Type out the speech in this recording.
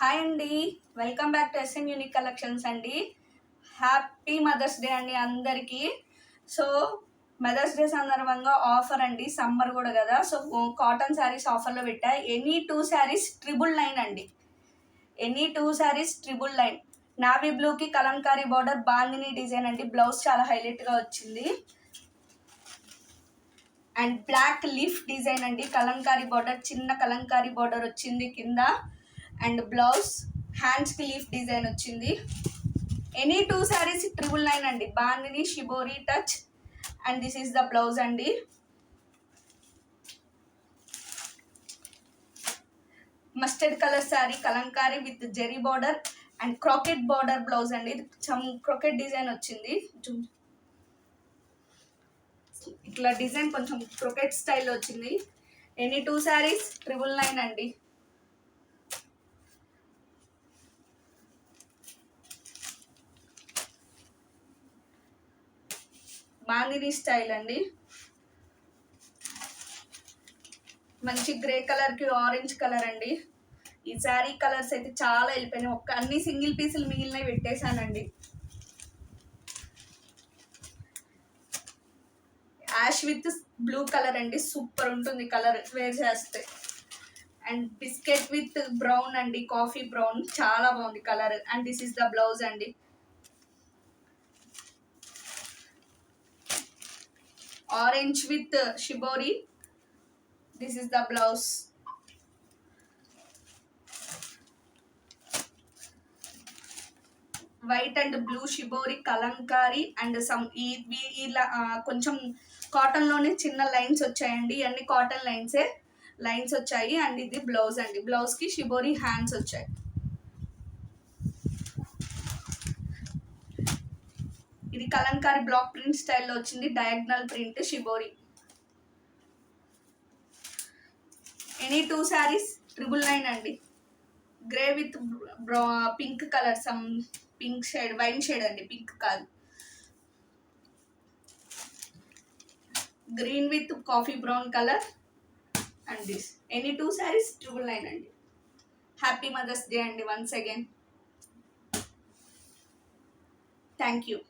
Hi అండి, welcome back to S M unique collections అండి. Happy mother's day అండి అందరికీ. సో మదర్స్ డే సందర్భంగా ఆఫర్ అండి, సమ్మర్ కూడా కదా. సో కాటన్ శారీస్ ఆఫర్లో పెట్టా. ఎనీ 2 శారీస్ 999 అండి. ఎనీ 2 శారీస్ 999. నావీ బ్లూకి కలంకారీ బార్డర్ బాందిని డిజైన్ అండి. బ్లౌజ్ చాలా హైలైట్గా వచ్చింది. అండ్ బ్లాక్ లీఫ్ డిజైన్ అండి. కలంకారీ బార్డర్, చిన్న కలంకారీ బార్డర్ వచ్చింది కింద. అండ్ బ్లౌజ్ హ్యాండ్స్కి లీఫ్ డిజైన్ వచ్చింది. ఎనీ 2 శారీస్ 999 అండి. Bandhani shibori touch. And this is the blouse అండి. Mustard colour sari Kalamkari with zari border and crochet border blouse అండి. క్రాకెట్ డిజైన్ వచ్చింది. ఇట్లా డిజైన్ కొంచెం క్రొకెట్ స్టైల్లో వచ్చింది. ఎనీ 2 శారీస్ 999 అండి. బాందిని స్టైల్ అండి. మంచి గ్రే కలర్కి ఆరెంజ్ కలర్ అండి. ఈ శారీ కలర్స్ అయితే చాలా వెళ్ళిపోయినాయి. అన్ని సింగిల్ పీసులు మిగిలినవి పెట్టేశానండి. యాష్ విత్ బ్లూ కలర్ అండి. సూపర్ ఉంటుంది కలర్ వేర్ చేస్తే. అండ్ బిస్కెట్ విత్ బ్రౌన్ అండి, కాఫీ బ్రౌన్, చాలా బాగుంది colour. And this is the blouse అండి. Orange with shibori. This is the blouse. White and blue shibori Kalamkari and some ఇలా కొంచెం కాటన్లోనే చిన్న లైన్స్ వచ్చాయండి. ఇవన్నీ కాటన్ లైన్స్ వచ్చాయి. అండ్ ఇది బ్లౌజ్ అండి. బ్లౌజ్కి షిబోరి హ్యాండ్స్ వచ్చాయి. ఇది కలంకారీ బ్లాక్ ప్రింట్ స్టైల్లో వచ్చింది. Diagonal print shibori. Any 2 saris 999 అండి. Grey with pink colour, some pink shade, wine shade అండి, పింక్ కాదు. Green with coffee brown colour. And this any 2 saris 999 అండి. హ్యాపీ మదర్స్ డే అండి వన్స్ అగైన్. Thank you.